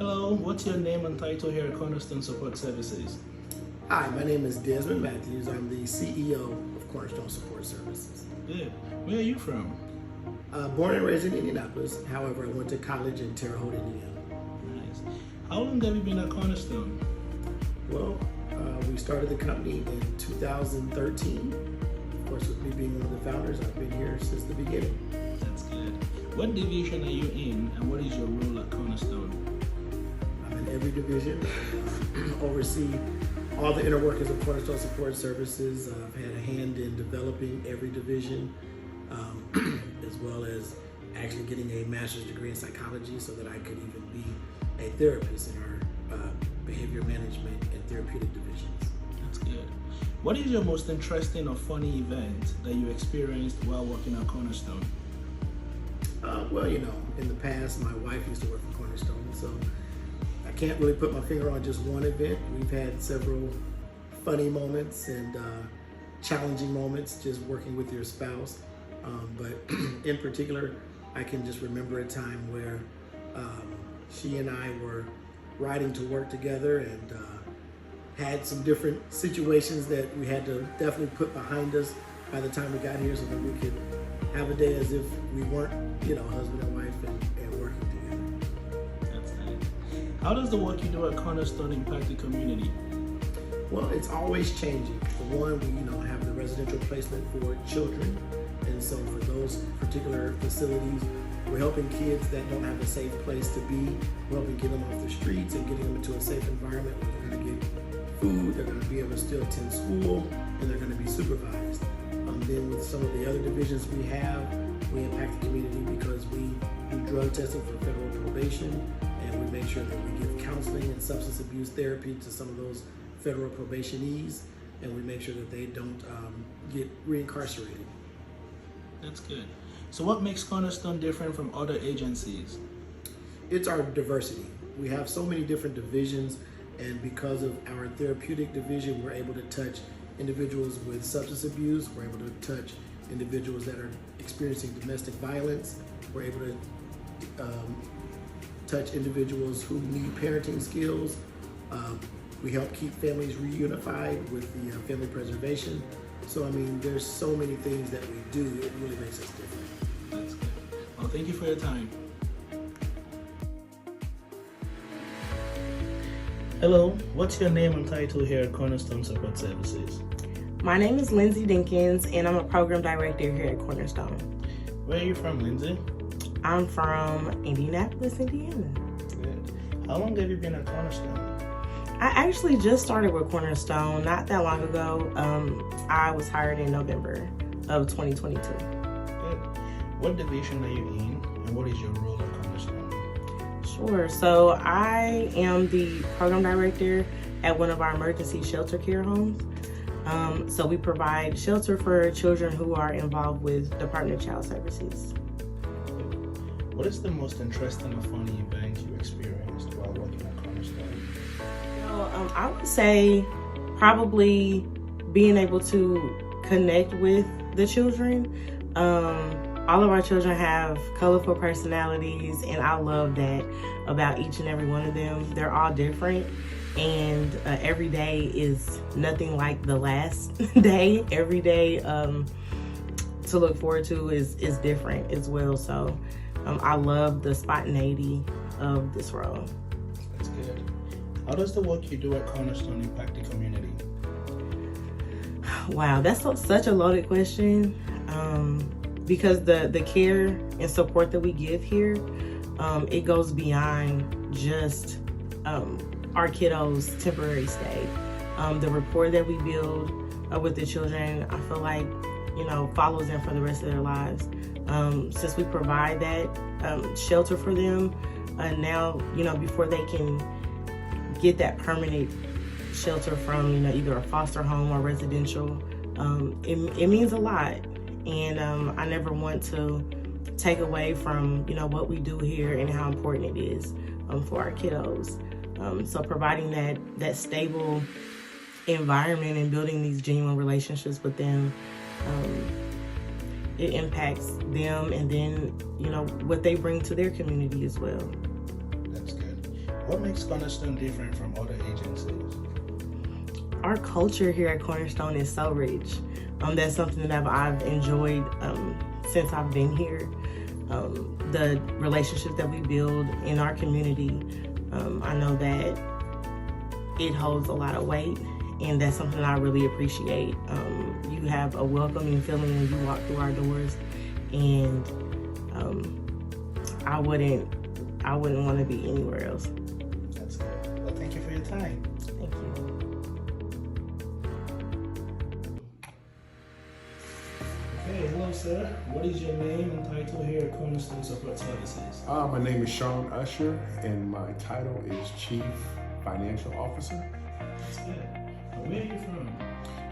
Hello, what's your name and title here at Cornerstone Support Services? Hi, my name is Desmond Matthews. I'm the CEO of Cornerstone Support Services. Good. Where are you from? Born and raised in Indianapolis. However, I went to college in Terre Haute, Indiana. Nice. How long have you been at Cornerstone? Well, we started the company in 2013. Of course, with me being one of the founders, I've been here since the beginning. That's good. What division are you in and what is your role at Cornerstone? I'm in every division. Oversee all the inner workings of Cornerstone Support Services. I've had a hand in developing every division, as well as actually getting a master's degree in psychology so that I could even be a therapist in our behavior management and therapeutic divisions. That's good. What is your most interesting or funny event that you experienced while working at Cornerstone? Well, in the past, my wife used to work for Cornerstone, so I can't really put my finger on just one event. We've had several funny moments and challenging moments just working with your spouse. But in particular, I can just remember a time where she and I were riding to work together and had some different situations that we had to definitely put behind us by the time we got here so that we could have a day as if we weren't, husband and wife and working together. That's nice. How does the work you do at Cornerstone impact the community? Well, it's always changing. For one, we have the residential placement for children. And so for those particular facilities, we're helping kids that don't have a safe place to be. We're helping get them off the streets and getting them into a safe environment where they're going to get food, they're going to be able to still attend school, and they're going to be supervised. Then with some of the other divisions we have, we impact the community because we do drug testing for federal probation, and we make sure that we give counseling and substance abuse therapy to some of those federal probationees, and we make sure that they don't get reincarcerated. That's good. So what makes Cornerstone different from other agencies? It's our diversity. We have so many different divisions, and because of our therapeutic division, we're able to touch individuals with substance abuse. We're able to touch individuals that are experiencing domestic violence. We're able to touch individuals who need parenting skills. We help keep families reunified with the family preservation. So, there's so many things that we do. It really makes us different. That's good. Well, thank you for your time. Hello, what's your name and title here at Cornerstone Support Services? My name is Lindsay Dinkins, and I'm a program director here at Cornerstone. Where are you from, Lindsay? I'm from Indianapolis, Indiana. Good. How long have you been at Cornerstone? I actually just started with Cornerstone not that long ago. I was hired in November of 2022. Good. What division are you in, and what is your role at Cornerstone? Sure. So I am the program director at one of our emergency shelter care homes. So we provide shelter for children who are involved with Department of Child Services. What is the most interesting or funny event you experienced while working at Cornerstone? I would say probably being able to connect with the children. All of our children have colorful personalities, and I love that about each and every one of them. They're all different, and every day is nothing like the last day. Every day to look forward to is different as well. So I love the spontaneity of this role. That's good. How does the work you do at Cornerstone impact the community? Wow, that's such a loaded question. Because the care and support that we give here, it goes beyond just our kiddos' temporary stay. The rapport that we build with the children, I feel like, follows them for the rest of their lives. Since we provide that shelter for them, now, before they can get that permanent shelter from, either a foster home or residential, it means a lot. And I never want to take away from, what we do here and how important it is for our kiddos. So providing that stable environment and building these genuine relationships with them, it impacts them and then, what they bring to their community as well. That's good. What makes Cornerstone different from other agencies? Our culture here at Cornerstone is so rich. That's something that I've enjoyed since I've been here. The relationships that we build in our community, I know that it holds a lot of weight, and that's something that I really appreciate. You have a welcoming feeling when you walk through our doors, and I wouldn't want to be anywhere else. That's good. Well, thank you for your time. Thank you. Okay, hello, sir. What is your name and title here at Cornerstone Support Services? My name is Sean Usher, and my title is Chief Financial Officer. That's good. Where are you from?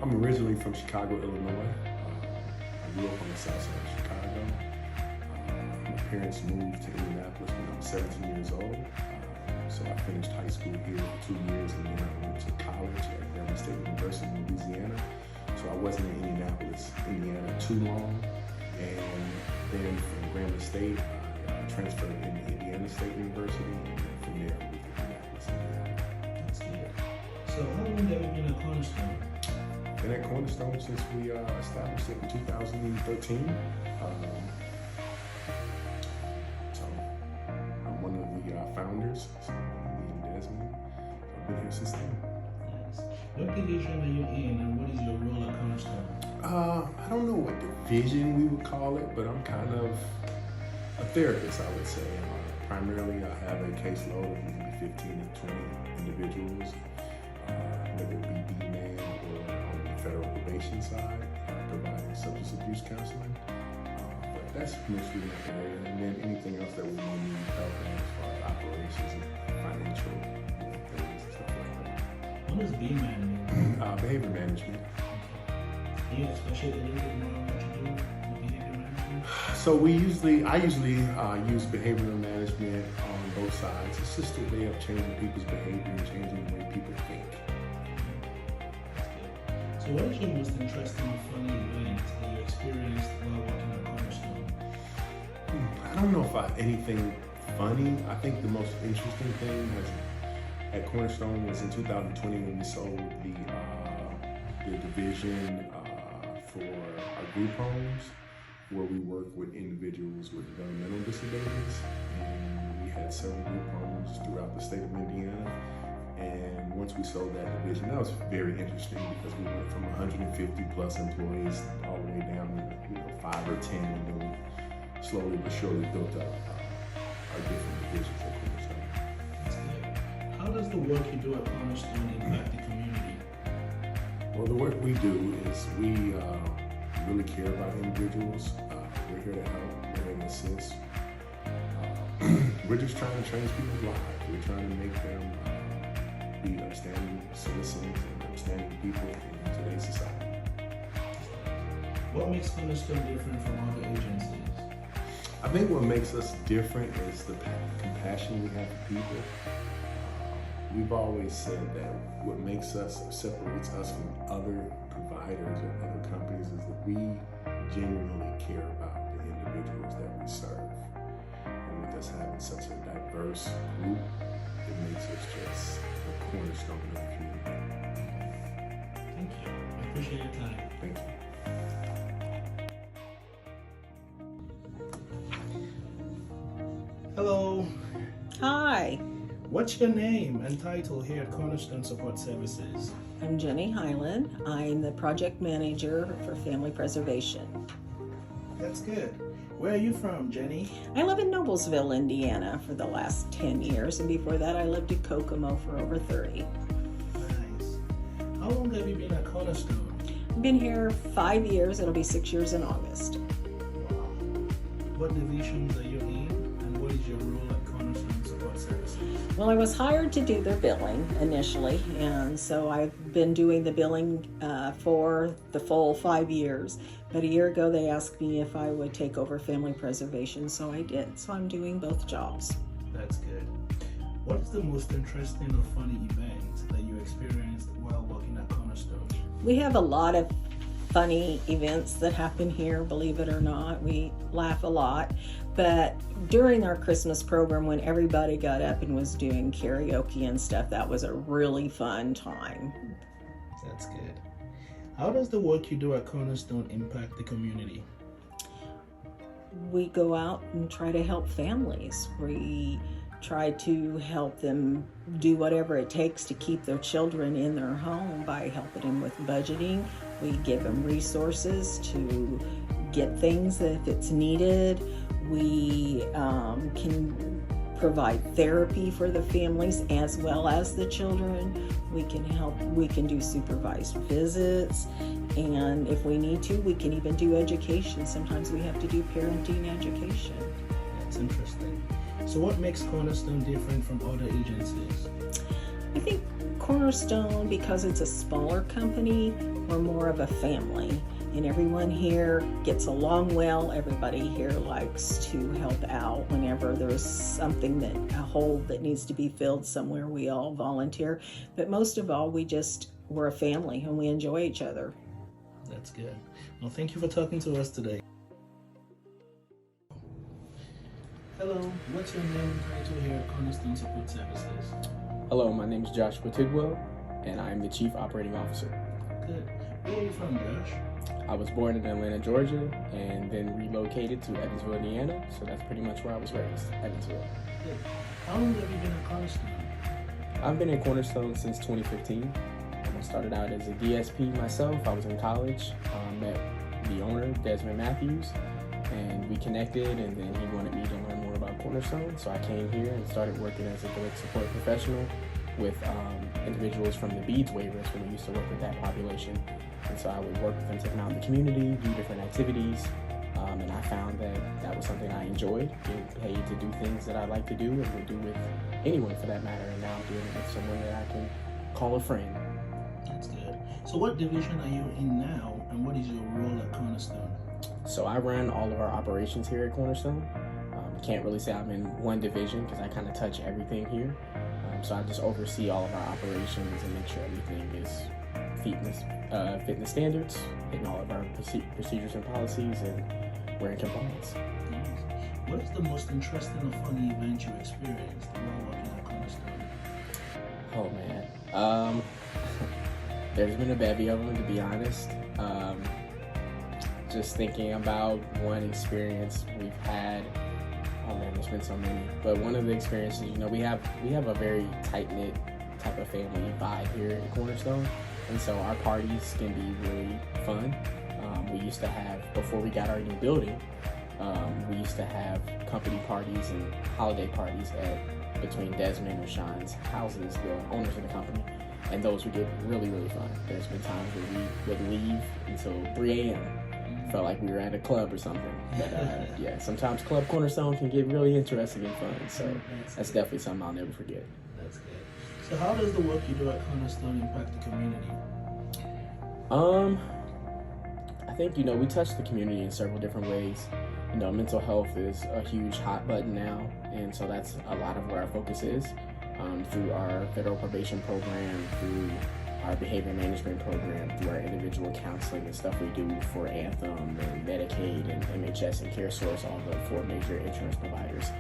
I'm originally from Chicago, Illinois. I grew up on the south side of Chicago. My parents moved to Indianapolis when I was 17 years old. So I finished high school here for 2 years, and then I went to college at Grambling State University in Louisiana. So I wasn't in Indianapolis, Indiana too long. And then from Grambling State, I transferred into Indiana State University, and from there I moved to Indianapolis, Indiana. That's good. So how long have you been at Cornerstone? Been at Cornerstone since we established it in 2013. So I'm one of the founders, so me and Desmond. I've been here since then. Yes. What division are you in, and what is your role at Cornerstone? I don't know what division we would call it, but I'm kind of a therapist, I would say. Primarily, I have a caseload of maybe 15 to 20 individuals, whether it be B-Man or on the federal probation side, providing substance abuse counseling. But that's mostly my area. And then anything else that we may need help in as far as operations and financial things and stuff like that. What does B-Man mean? Behavior management. Can you explain a little bit more on what you do with behavior management? So I usually use behavioral management on both sides. It's just a way of changing people's behavior and changing the way people think. So what is your most interesting or funny event that you experienced while working at Cornerstone? I don't know if anything funny. I think the most interesting thing at Cornerstone was in 2020 when we sold the division for our group homes, where we work with individuals with developmental disabilities. And we had several group homes throughout the state of Indiana. And once we sold that division, that was very interesting because we went from 150 plus employees all the way down to 5 or 10, and then we slowly but surely built up our different divisions at Cornerstone. That's good. How does the work you do at Cornerstone impact the community? Well, the work we do is we really care about individuals. We're here to help, we're here to assist. We're just trying to change people's lives. We're trying to make them be understanding citizens and understanding people in today's society. What makes Cornerstone different from other agencies? I think what makes us different is the compassion we have for people. We've always said that what makes us or separates us from other providers or other companies is that we genuinely care about the individuals that we serve. And with us having such a diverse group, it makes us just the cornerstone of the community. Thank you. I appreciate your time. Thank you. Hello. Hi, What's your name and title here at Cornerstone Support Services? I'm Jenny Hyland. I'm the project manager for family preservation. That's good. Where are you from, Jenny? I live in Noblesville, Indiana for the last 10 years, and before that I lived in Kokomo for over 30. Nice. How long have you been at Cornerstone? I've been here 5 years, it'll be 6 years in August. Wow. What divisions are you in, and what is your role at Cornerstone Support Services? Well, I was hired to do their billing initially, and so I've been doing the billing for the full 5 years. But a year ago, they asked me if I would take over family preservation, so I did. So I'm doing both jobs. That's good. What is the most interesting or funny event that you experienced while working at Cornerstone? We have a lot of funny events that happen here, believe it or not. We laugh a lot. But during our Christmas program, when everybody got up and was doing karaoke and stuff, that was a really fun time. That's good. How does the work you do at Cornerstone impact the community? We go out and try to help families. We try to help them do whatever it takes to keep their children in their home by helping them with budgeting. We give them resources to get things if it's needed. We can provide therapy for the families as well as the children. We can do supervised visits, and if we need to, we can even do education. Sometimes we have to do parenting education. That's interesting. So what makes Cornerstone different from other agencies? I think Cornerstone, because it's a smaller company, we're more of a family, and everyone here gets along well. Everybody here likes to help out whenever there's something, a hole that needs to be filled somewhere. We all volunteer, but most of all, we're a family and we enjoy each other. That's good. Well, thank you for talking to us today. Hello, what's your name and title here at Cornerstone Support Services? Hello, my name is Joshua Tidwell, and I am the Chief Operating Officer. Good. Where are you from, Josh? I was born in Atlanta, Georgia, and then relocated to Evansville, Indiana, so that's pretty much where I was raised, Evansville. Good. How long have you been at Cornerstone? I've been at Cornerstone since 2015. I started out as a DSP myself. I was in college, met the owner, Desmond Matthews, and we connected, and then he wanted me to learn more about Cornerstone, so I came here and started working as a direct support professional with individuals from the beads waivers when we used to work with that population. And so I would work with them to come out in the community, do different activities, and I found that was something I enjoyed, getting paid to do things that I like to do and would do with anyone for that matter, and now I'm doing it with someone that I can call a friend. That's good. So what division are you in now, and what is your role at Cornerstone? So I run all of our operations here at Cornerstone. Can't really say I'm in one division because I kind of touch everything here. So I just oversee all of our operations and make sure everything is fitness standards, hitting all of our procedures and policies, and we're in compliance. Nice. What is the most interesting or funny event you experienced while working at Cornerstone? Oh man, there's been a bevy of them, to be honest. Just thinking about one experience we've had. Oh man, there's been so many. But one of the experiences, we have a very tight-knit type of family vibe here at Cornerstone, and so our parties can be really fun. We used to have, before we got our new building, we used to have company parties and holiday parties between Desmond and Sean's houses, the owners of the company, and those would get really, really fun. There's been times where we would leave until 3 a.m. Felt like we were at a club or something. But yeah, sometimes Club Cornerstone can get really interesting and fun, so that's definitely something I'll never forget. That's good. So how does the work you do at Cornerstone impact the community? I think, we touch the community in several different ways. Mental health is a huge hot button now, and so that's a lot of where our focus is. Through our federal probation program, through our behavior management program, through our individual counseling and stuff we do for Anthem and Medicaid and MHS and CareSource, all the 4 major insurance providers.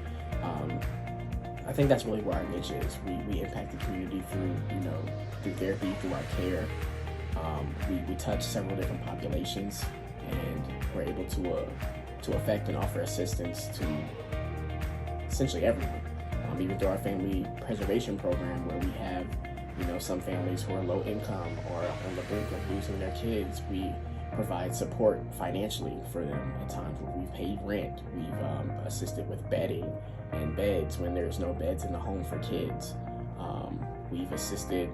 I think that's really where our niche is. We impact the community through therapy, through our care. We touch several different populations, and we're able to affect and offer assistance to essentially everyone. Even through our family preservation program, where we have some families who are low income or on the brink of losing their kids, we provide support financially for them at times where we've paid rent. We've assisted with bedding and beds when there's no beds in the home for kids. We've assisted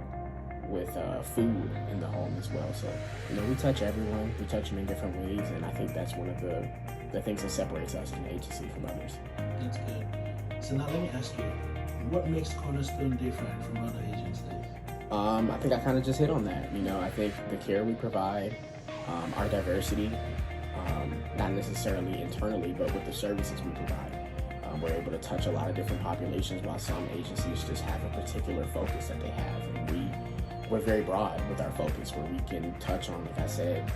with food in the home as well. So, we touch everyone, we touch them in different ways, and I think that's one of the things that separates us as an agency from others. That's good. So now let me ask you, what makes Cornerstone different from other agencies? I think I kind of just hit on that. I think the care we provide, our diversity, not necessarily internally, but with the services we provide. We're able to touch a lot of different populations, while some agencies just have a particular focus that they have. And we we're very broad with our focus, where we can touch on, like I said,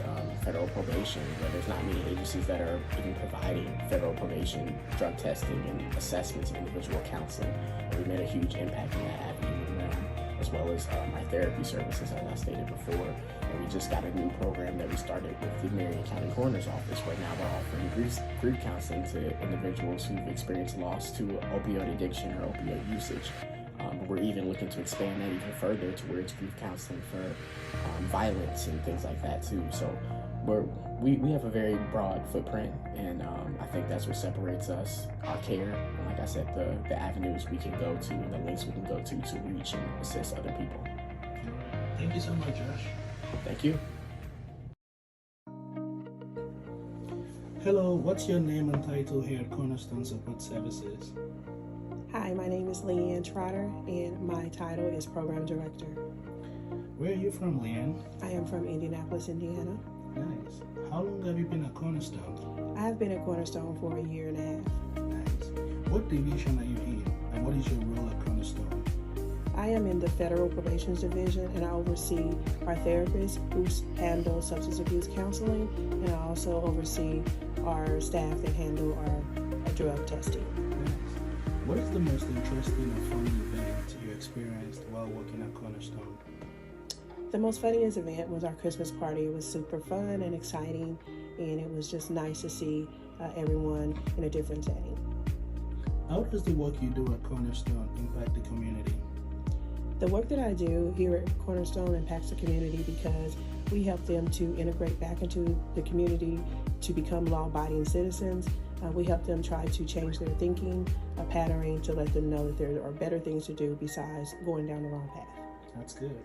federal probation, where there's not many agencies that are even providing federal probation, drug testing, and assessments, and individual counseling. And we made a huge impact in that avenue and realm, as well as our therapy services, as I stated before. And we just got a new program that we started with the Marion County Coroner's Office, where now we're offering grief counseling to individuals who've experienced loss to opioid addiction or opioid usage. We're even looking to expand that even further to where it's grief counseling for violence and things like that too. So we have a very broad footprint, and I think that's what separates us, our care, and like I said, the avenues we can go to and the links we can go to reach and assist other people. Thank you so much, Josh. Thank you. Hello, what's your name and title here at Cornerstone Support Services? Hi, my name is Leanne Trotter, and my title is Program Director. Where are you from, Leanne? I am from Indianapolis, Indiana. Nice. How long have you been at Cornerstone? I have been at Cornerstone for a year and a half. Nice. What division are you in, and what is your role at Cornerstone? I am in the Federal Probations Division, and I oversee our therapists who handle substance abuse counseling, and I also oversee our staff that handle our drug testing. Nice. What is the most interesting or funny event you experienced while working at Cornerstone? The most funniest event was our Christmas party. It was super fun and exciting, and it was just nice to see everyone in a different setting. How does the work you do at Cornerstone impact the community? The work that I do here at Cornerstone impacts the community because we help them to integrate back into the community to become law-abiding citizens. We help them try to change their thinking patterning to let them know that there are better things to do besides going down the wrong path. That's good.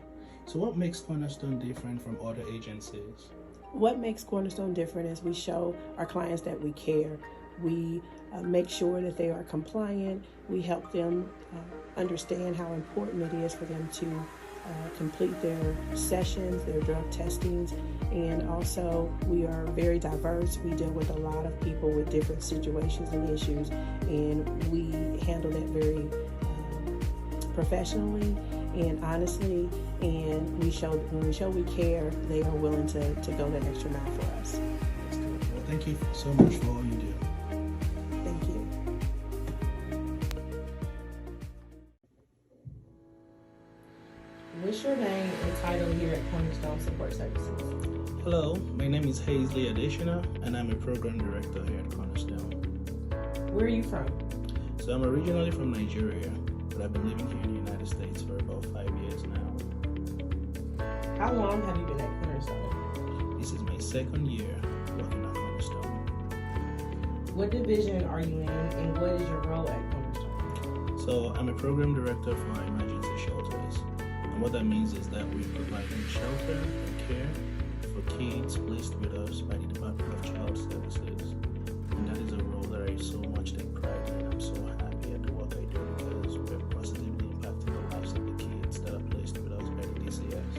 So what makes Cornerstone different from other agencies? What makes Cornerstone different is we show our clients that we care. We make sure that they are compliant. We help them understand how important it is for them to complete their sessions, their drug testings, and also we are very diverse. We deal with a lot of people with different situations and issues, and we handle that very professionally and honestly, and when we show we care, they are willing to go that extra mile for us. That's good. Well, thank you so much for all you do. Thank you. What's your name and title here at Cornerstone Support Services? Hello, my name is Hazley Adeshina, and I'm a program director here at Cornerstone. Where are you from? So I'm originally from Nigeria, but I've been living here in the United States for about 5 years now. How long have you been at Cornerstone? This is my second year working at Cornerstone. What division are you in, and what is your role at Cornerstone? So I'm a program director for our emergency shelters. And what that means is that we provide shelter and care for kids placed with us by the Department of Child Services. And that is a role that I so much take pride in. I'm so happy at the work I do because we're positively impacting the lives of the kids that are placed with us by the DCS.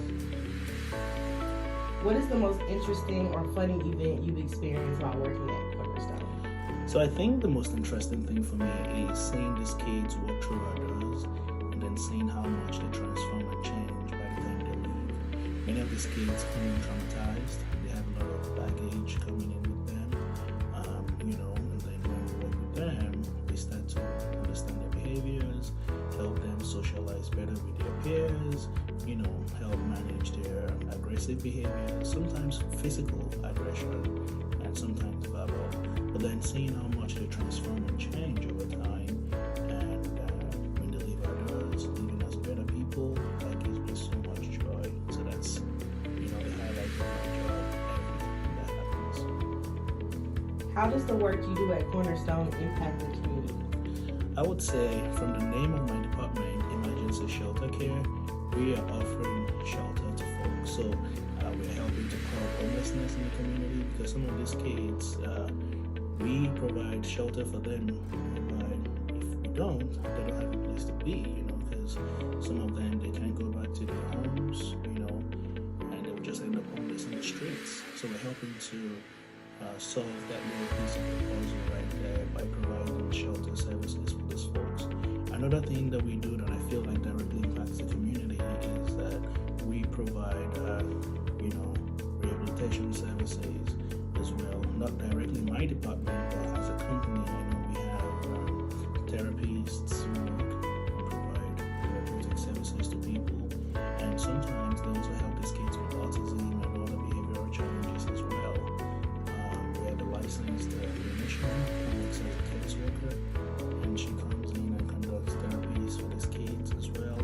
What is the most interesting or funny event you've experienced while working at Cornerstone? So I think the most interesting thing for me is seeing these kids walk through our doors and then seeing how much they transform and change by the time they leave. Many of these kids come in traumatized. They have a lot of baggage coming in with them, and then when we work with them, they start to understand their behaviors, help them socialize better with their peers, help manage their aggressive behaviors, sometimes physical aggression, and sometimes verbal. But then seeing how much they transform and change over time, and when they leave our doors, leaving us better people, that gives me so much joy. So that's, the highlight of my job, everything that happens. How does the work you do at Cornerstone impact the community? I would say from the name of my department, Emergency Shelter Care, we are offering shelter to folks. So we're helping to curb homelessness in the community because some of these kids, we provide shelter for them, but if we don't, they don't have a place to be, because some of them, they can't go back to their homes, and they'll just end up homeless in the streets. So we're helping to solve that little piece of the puzzle right there by providing shelter services for those folks. Another thing that we do that I feel like directly impacts the community is that we provide, rehabilitation services as well. Not directly my department, but as a company, we have therapists who provide therapeutic services to people, and sometimes they also help these kids with autism and other behavioral challenges as well. We have a licensed clinician who works as a caseworker, and she comes in and conducts therapies for these kids as well.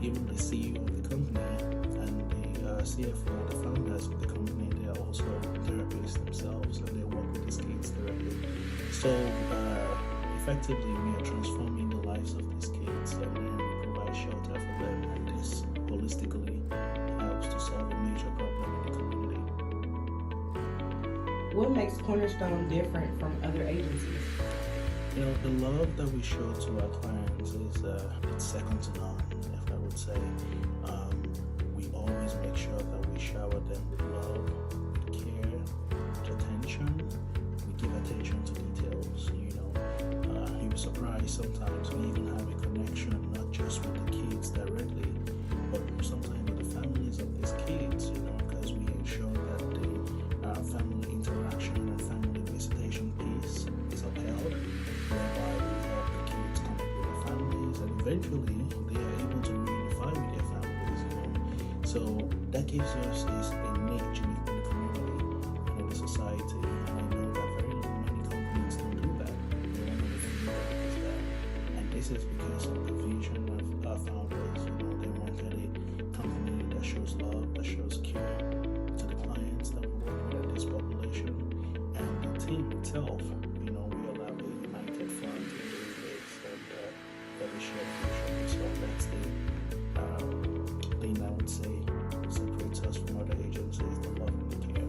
Even the CEO of the company and the CFO, the founders of the company, they are also therapists themselves, and they work with these kids directly. So effectively, we are transforming the lives of these kids, and then we provide shelter for them, and this holistically helps to solve a major problem in the community. What makes Cornerstone different from other agencies? The love that we show to our clients is it's second to none, if I would say. We always make sure that we shower them with love, with care, with attention. We give attention to details. You'll be surprised sometimes we even have a connection not just with the kids directly, but sometimes with the families of these kids. Because we ensure that the family interaction and family visitation piece is upheld, whereby we help the kids connect with their families, and eventually they are able to reunify with their families. So that gives us this innate unique in the community and in the society. And I know that very many companies don't do that. They're one of the few that does that. And this is because of the vision of our founders. They wanted a company that shows love, that shows care to the clients that we work with at this population. And the team itself, we all have a united front in doing this, and that we share vision. So that's the thing I would say separates us from other agencies, the love and the care.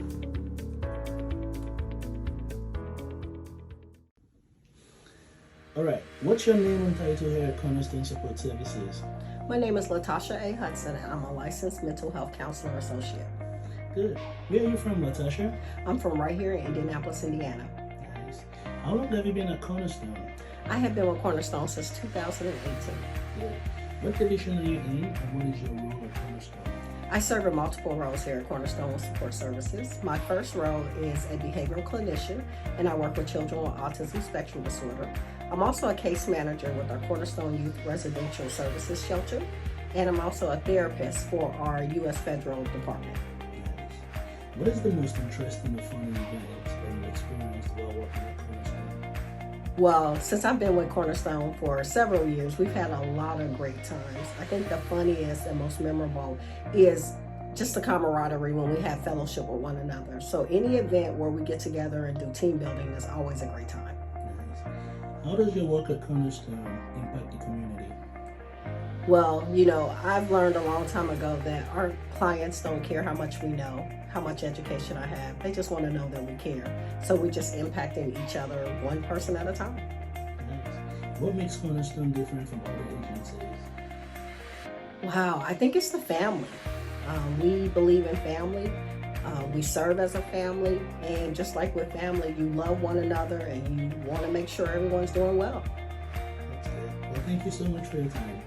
All right, what's your name and title here at Cornerstone Support Services? My name is Latasha A. Hudson, and I'm a licensed mental health counselor associate. Good. Where are you from, Latasha? I'm from right here in Indianapolis, Indiana. Nice. How long have you been at Cornerstone? I have been with Cornerstone since 2018. Good. What division are you in, and what is your role at Cornerstone? I serve in multiple roles here at Cornerstone Support Services. My first role is a behavioral clinician, and I work with children with autism spectrum disorder. I'm also a case manager with our Cornerstone Youth Residential Services Shelter, and I'm also a therapist for our U.S. Federal Department. Nice. What is the most interesting or funny event that you experienced while working at Cornerstone? Well, since I've been with Cornerstone for several years, we've had a lot of great times. I think the funniest and most memorable is just the camaraderie when we have fellowship with one another. So any event where we get together and do team building is always a great time. Nice. How does your work at Cornerstone impact the community? Well, I've learned a long time ago that our clients don't care how much we know, how much education I have. They just want to know that we care. So we're just impacting each other one person at a time. Nice. What makes Cornerstone different from other agencies? Wow, I think it's the family. We believe in family. We serve as a family. And just like with family, you love one another and you want to make sure everyone's doing well. That's good. Well, thank you so much for your time.